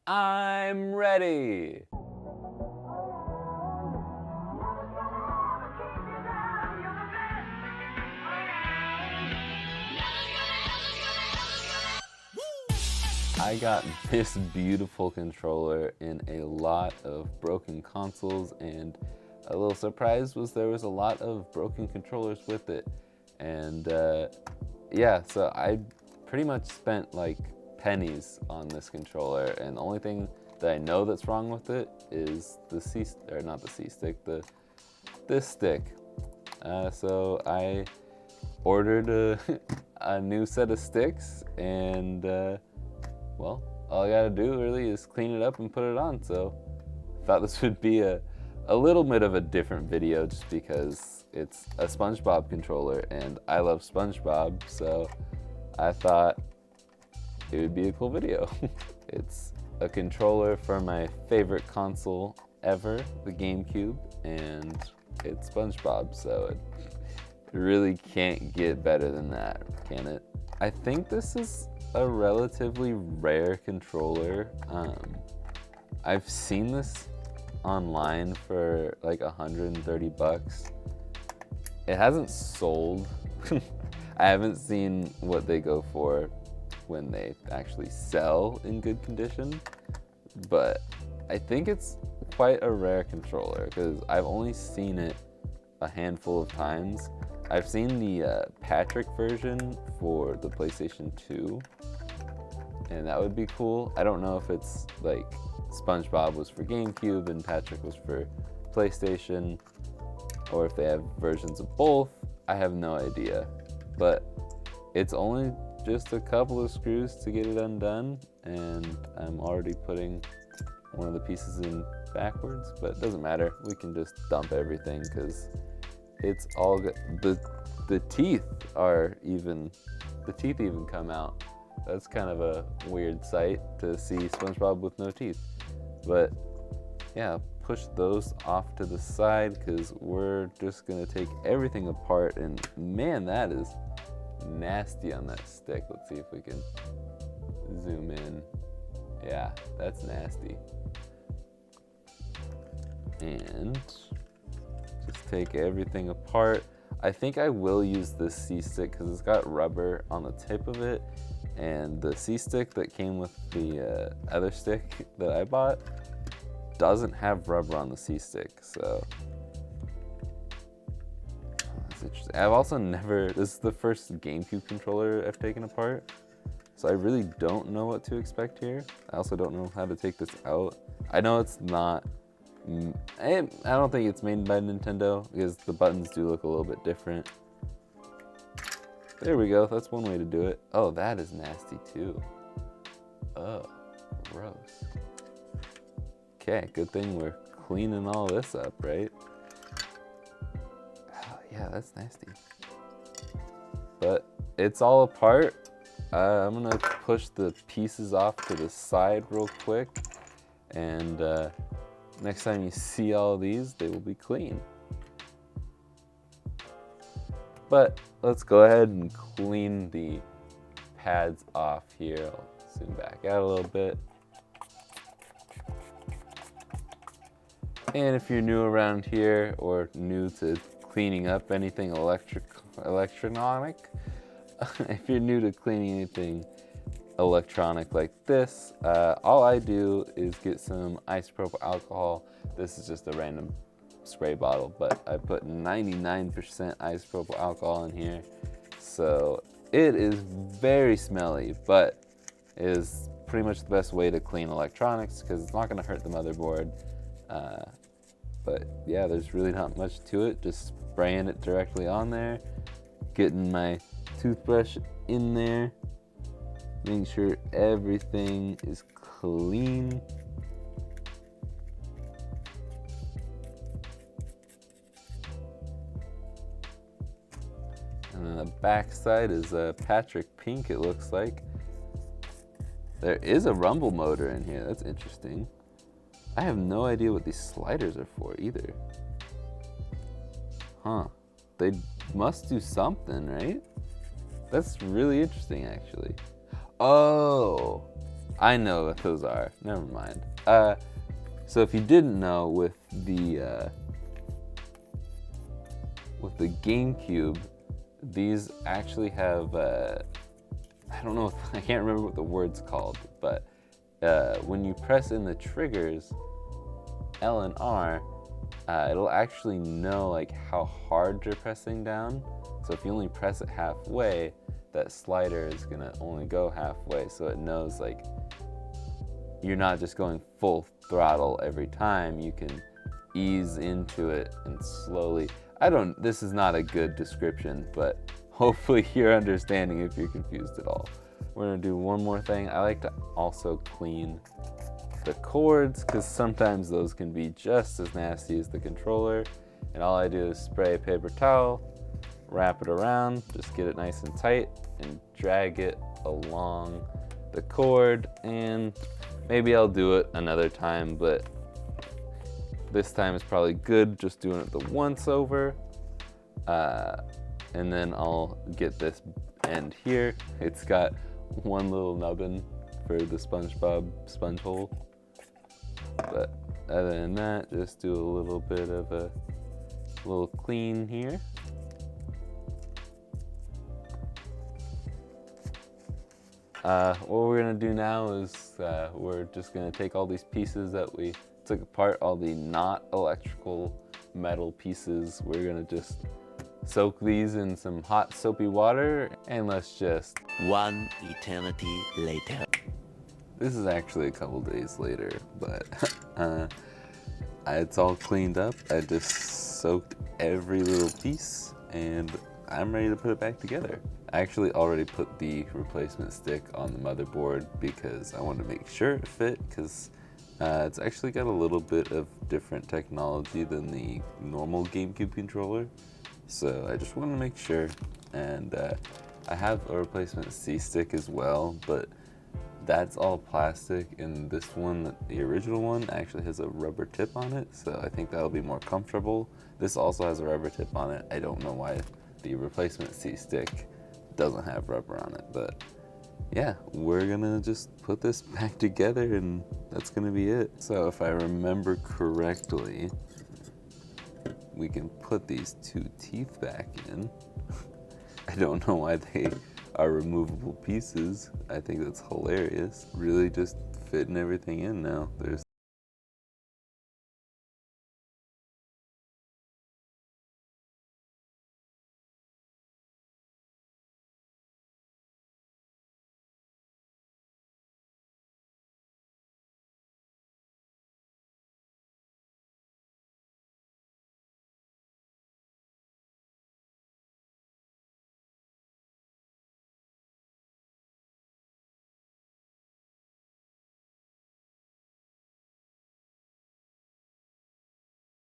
I'm ready. I got this beautiful controller in a lot of broken consoles, and a little surprise was there was a lot of broken controllers with it. And yeah, so I pretty much spent like pennies on this controller, and the only thing that I know that's wrong with it is the C, or not the C stick, this stick. So I ordered a new set of sticks, and well, all I gotta do really is clean it up and put it on. So I thought this would be a little bit of a different video just because it's a SpongeBob controller and I love SpongeBob, so I thought it would be a cool video. It's a controller for my favorite console ever, the GameCube, and it's SpongeBob, so it really can't get better than that, can it? I think this is a relatively rare controller. I've seen this online for like 130 bucks. It hasn't sold. I haven't seen what they go for when they actually sell in good condition, but I think it's quite a rare controller because I've only seen it a handful of times. I've seen the Patrick version for the PlayStation 2, and that would be cool. I don't know if it's like SpongeBob was for GameCube and Patrick was for PlayStation, or if they have versions of both. I have no idea, but it's only just a couple of screws to get it undone, and I'm already putting one of the pieces in backwards, but it doesn't matter. We can just dump everything because it's all good. The teeth even come out. That's kind of a weird sight to see SpongeBob with no teeth. But yeah, push those off to the side because we're just gonna take everything apart, and man, that is nasty on that stick. Let's see if we can zoom in. Yeah, that's nasty. And just take everything apart. I think I will use this C-stick because it's got rubber on the tip of it, and the C-stick that came with the other stick that I bought doesn't have rubber on the C-stick, so that's interesting. I've also this is the first GameCube controller I've taken apart, so I really don't know what to expect here. I also don't know how to take this out. I know it's not, I don't think it's made by Nintendo because the buttons do look a little bit different. There we go, that's one way to do it. Oh, that is nasty too. Oh, gross. Okay, good thing we're cleaning all this up, right? Oh, yeah, that's nasty. But it's all apart. I'm gonna push the pieces off to the side real quick, and next time you see all these, they will be clean. But let's go ahead and clean the pads off here. I'll zoom back out a little bit. And if you're new around here or new to cleaning up anything electronic, if you're new to cleaning anything electronic like this, all I do is get some isopropyl alcohol. This is just a random spray bottle, but I put 99% isopropyl alcohol in here. So it is very smelly, but it is pretty much the best way to clean electronics because it's not going to hurt the motherboard. But yeah, there's really not much to it. Just spraying it directly on there, getting my toothbrush in there, making sure everything is clean. And then the back side is Patrick Pink, it looks like. There is a rumble motor in here, that's interesting. I have no idea what these sliders are for either. Huh. They must do something, right? That's really interesting, actually. Oh, I know what those are. Never mind. So if you didn't know, with the GameCube, these actually have I don't know I can't remember what the word's called, but when you press in the triggers L and R, it'll actually know like how hard you're pressing down. So if you only press it halfway, that slider is gonna only go halfway, so it knows like you're not just going full throttle every time. You can ease into it and slowly. This is not a good description, but hopefully you're understanding if you're confused at all. We're gonna do one more thing. I like to also clean the cords, because sometimes those can be just as nasty as the controller. And all I do is spray a paper towel, wrap it around, just get it nice and tight, and drag it along the cord. And maybe I'll do it another time, but this time it's probably good just doing it the once over. And then I'll get this end here. It's got one little nubbin for the SpongeBob sponge hole. But other than that, just do a little bit of a little clean here. What we're gonna do now is we're just gonna take all these pieces that we took apart, all the not electrical metal pieces. We're gonna just soak these in some hot soapy water, and let's just... One eternity later. This is actually a couple days later, but it's all cleaned up. I just soaked every little piece, and I'm ready to put it back together. I actually already put the replacement stick on the motherboard because I wanted to make sure it fit, because it's actually got a little bit of different technology than the normal GameCube controller. So I just wanted to make sure, and I have a replacement C-stick as well, but that's all plastic, and this one, the original one, actually has a rubber tip on it, so I think that'll be more comfortable. This also has a rubber tip on it. I don't know why the replacement C-stick doesn't have rubber on it, but yeah, we're gonna just put this back together, and that's gonna be it. So if I remember correctly, we can put these two teeth back in. I don't know why they are removable pieces. I think that's hilarious. Really just fitting everything in now.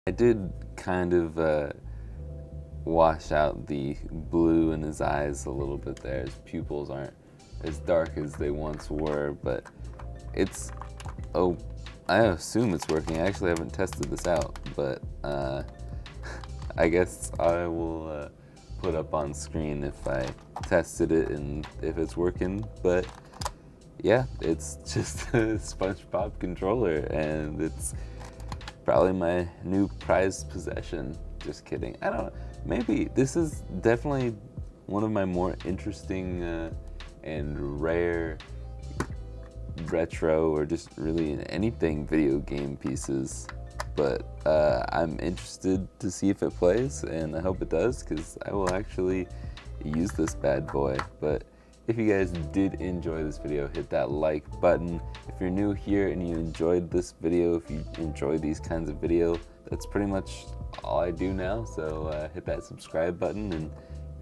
I did kind of wash out the blue in his eyes a little bit there. His pupils aren't as dark as they once were, but it's, I assume it's working. I actually haven't tested this out, but I guess I will put up on screen if I tested it and if it's working. But yeah, it's just a SpongeBob controller, and it's probably my new prized possession. Just kidding. I don't know. Maybe this is definitely one of my more interesting and rare retro, or just really anything video game pieces. But I'm interested to see if it plays, and I hope it does, because I will actually use this bad boy. But if you guys did enjoy this video, hit that like button. If you're new here and you enjoyed this video, if you enjoy these kinds of video, that's pretty much all I do now. So hit that subscribe button and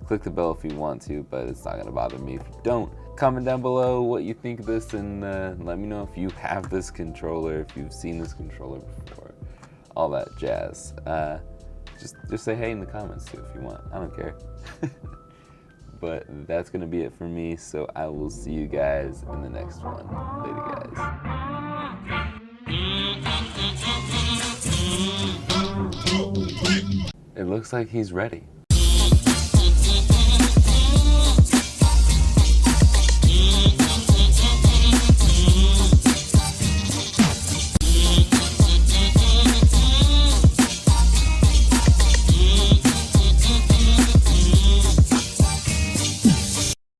click the bell if you want to, but it's not gonna bother me if you don't. Comment down below what you think of this, and let me know if you have this controller, if you've seen this controller before, all that jazz. Just say hey in the comments too if you want. I don't care. But that's gonna be it for me, so I will see you guys in the next one. Later, guys. It looks like he's ready.